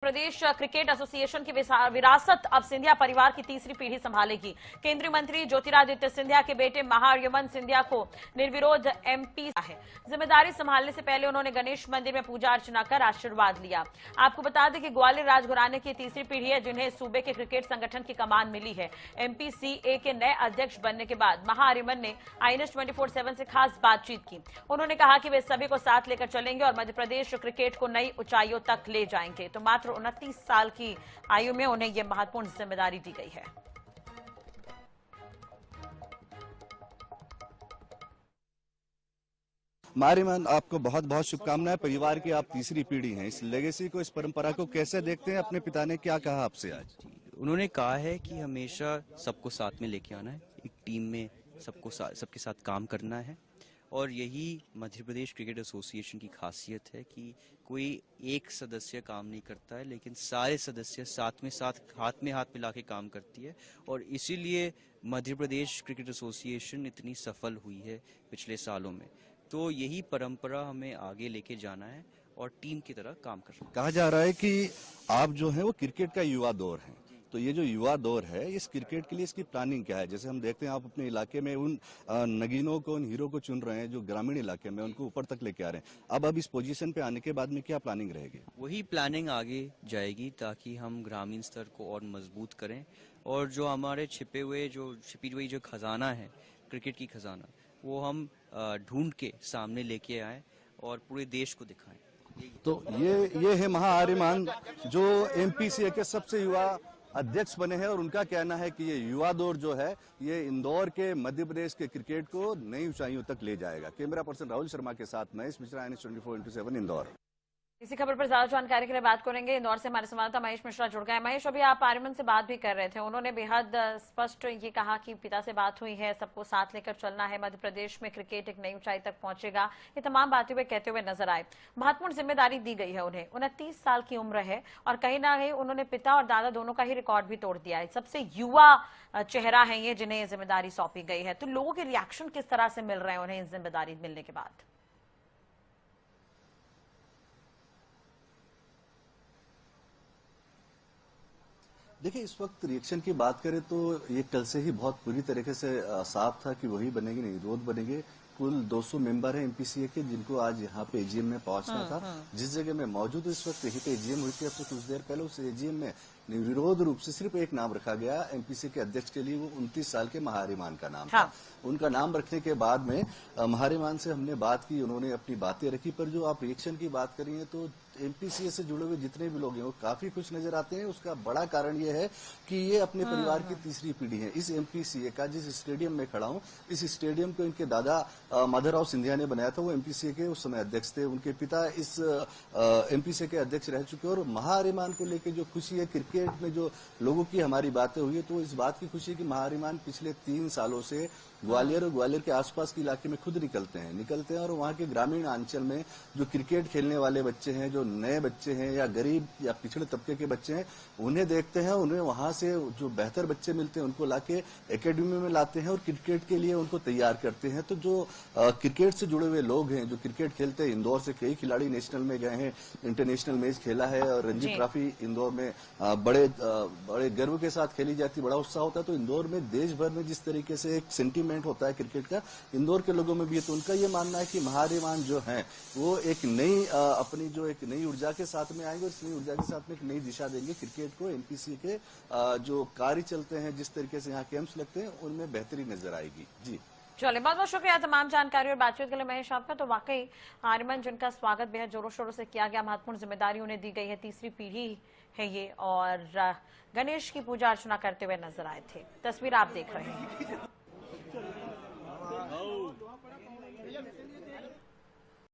प्रदेश cricket association की विरासत अब सिंधिया परिवार की तीसरी पीढ़ी संभालेगी। केंद्रीय मंत्री ज्योतिरादित्य सिंधिया के बेटे महायमन सिंधिया को निर्विरोध एमपी है। जिम्मेदारी संभालने से पहले उन्होंने गणेश मंदिर में पूजा अर्चना कर आशीर्वाद लिया। आपको बता दें कि ग्वालियर राजघराने की तीसरी पीढ़ी है जिन्हें सूबे के क्रिकेट संगठन की कमान मिली है। एमपीसीए के नए अध्यक्ष बनने के बाद महायमन ने INS 24/7 से खास बातचीत की। उन्होंने कहा कि वे सभी को साथ लेकर चलेंगे और मध्य प्रदेश क्रिकेट को नई ऊंचाइयों तक ले जाएंगे। तो मात्र 29 साल की आयु में उन्हें यह महत्वपूर्ण जिम्मेदारी दी गई है। मारिमान, आपको बहुत बहुत शुभकामनाएं। परिवार की आप तीसरी पीढ़ी हैं। इस लेगेसी को, इस परंपरा को कैसे देखते हैं? अपने पिता ने क्या कहा आपसे आज? उन्होंने कहा है कि हमेशा सबको साथ में लेके आना है, एक टीम में सबके साथ काम करना है। और यही मध्य प्रदेश क्रिकेट एसोसिएशन की खासियत है कि कोई एक सदस्य काम नहीं करता है, लेकिन सारे सदस्य साथ में साथ हाथ में हाथ मिला के काम करती है। और इसीलिए मध्य प्रदेश क्रिकेट एसोसिएशन इतनी सफल हुई है पिछले सालों में। तो यही परंपरा हमें आगे लेके जाना है और टीम की तरह काम करना है। कहा जा रहा है कि आप जो है वो क्रिकेट का युवा दौर है, तो ये जो युवा दौर है, इस क्रिकेट के लिए इसकी प्लानिंग क्या है? जैसे हम देखते हैं आप अपने इलाके में उन नगीनों को, उन हीरो को चुन रहे हैं जो ग्रामीण इलाके में, उनको ऊपर तक लेके आ रहे हैं। अब इस पोजीशन पे आने के बाद में क्या प्लानिंग रहेगी? वही प्लानिंग आगे जाएगी ताकि हम ग्रामीण स्तर को और मजबूत करें और जो हमारे छिपी हुई जो खजाना है, क्रिकेट की खजाना, वो हम ढूंढ के सामने लेके आए और पूरे देश को दिखाएं। तो ये है महाआर्यमान जो एमपीसीए के सबसे युवा अध्यक्ष बने हैं और उनका कहना है कि ये युवा दौर जो है ये इंदौर के, मध्य प्रदेश के क्रिकेट को नई ऊंचाइयों तक ले जाएगा। कैमरा पर्सन राहुल शर्मा के साथ महेश मिश्रा, INS 24/7 इंदौर। इसी खबर पर ज्यादा जानकारी के लिए बात करेंगे। इंदौर से हमारे संवाददाता महेश मिश्रा जुड़ गए। महेश, अभी आप आर्यमन से बात भी कर रहे थे, उन्होंने बेहद स्पष्ट ये कहा कि पिता से बात हुई है, सबको साथ लेकर चलना है, मध्य प्रदेश में क्रिकेट एक नई ऊंचाई तक पहुंचेगा। ये तमाम बातें वे कहते हुए नजर आए। महत्वपूर्ण जिम्मेदारी दी गई है उन्हें। 29 साल की उम्र है और कहीं ना कहीं उन्होंने पिता और दादा दोनों का ही रिकॉर्ड भी तोड़ दिया है। सबसे युवा चेहरा है ये जिन्हें जिम्मेदारी सौंपी गई है। तो लोगों के रिएक्शन किस तरह से मिल रहे हैं उन्हें जिम्मेदारी मिलने के बाद? देखिए, इस वक्त रिएक्शन की बात करें तो ये कल से ही बहुत पूरी तरीके से साफ था कि वही बनेंगे, नहीं रोज बनेंगे। कुल 200 मेंबर हैं एमपीसीए के जिनको आज यहाँ पे एजीएम में पहुंचना था। जिस जगह में मौजूद इस वक्त यहीं पे एजीएम हुई थी, अब से कुछ देर पहले उस एजीएम में निर्विरोध रूप से सिर्फ एक नाम रखा गया एमपीसीए के अध्यक्ष के लिए, वो 29 साल के महायमन का नाम था। उनका नाम रखने के बाद में महायमन से हमने बात की, उन्होंने अपनी बातें रखी। पर जो आप रिएक्शन की बात करिए तो एमपीसीए से जुड़े हुए जितने भी लोग हैं वो काफी खुश नजर आते हैं। उसका बड़ा कारण ये है कि ये अपने परिवार की तीसरी पीढ़ी है। इस एमपीसीए का जिस स्टेडियम में खड़ा हूँ, इस स्टेडियम को इनके दादा माधवराव सिंधिया ने बनाया था। वो एमपीसीए के उस समय अध्यक्ष थे। उनके पिता इस एमपीसीए के अध्यक्ष रह चुके हैं। और महायमन को लेकर जो खुशी है, क्रिकेट में जो लोगों की हमारी बातें हुई है, तो इस बात की खुशी है कि महायमन पिछले 3 सालों से ग्वालियर और ग्वालियर के आसपास के इलाके में खुद निकलते हैं और वहाँ के ग्रामीण अंचल में जो क्रिकेट खेलने वाले बच्चे हैं, जो नए बच्चे हैं या गरीब या पिछड़े तबके के बच्चे हैं, उन्हें देखते हैं। उन्हें वहां से जो बेहतर बच्चे मिलते हैं उनको लाके एकेडमी में लाते हैं और क्रिकेट के लिए उनको तैयार करते हैं। तो जो क्रिकेट से जुड़े हुए लोग हैं, जो क्रिकेट खेलते हैं, इंदौर से कई खिलाड़ी नेशनल में गए हैं, इंटरनेशनल मैच खेला है और रणजी ट्रॉफी इंदौर में बड़े गर्व के साथ खेली जाती, बड़ा उत्साह होता है। तो इंदौर में देश भर में जिस तरीके से एक सेंटिमेंट होता है क्रिकेट का, इंदौर के लोगों में भी है। तो उनका ये मानना है कि महायमन जो है वो एक नई अपनी जो एक नई ऊर्जा के साथ में आएंगे और इस नई ऊर्जा के साथ में एक नई दिशा देंगे क्रिकेट को। एमपीसीए के जो कार्य चलते हैं, जिस तरीके से यहाँ कैंप्स लगते हैं, उनमें बेहतरी नजर आएगी। जी चलिए, बहुत बहुत शुक्रिया तमाम जानकारी और बातचीत के लिए महेश आपका। तो वाकई आर्यमन जिनका स्वागत बेहद जोरों शोरों से किया गया, महत्वपूर्ण जिम्मेदारी उन्हें दी गई है, तीसरी पीढ़ी है ये, और गणेश की पूजा अर्चना करते हुए नजर आए थे। तस्वीर आप देख रहे हैं।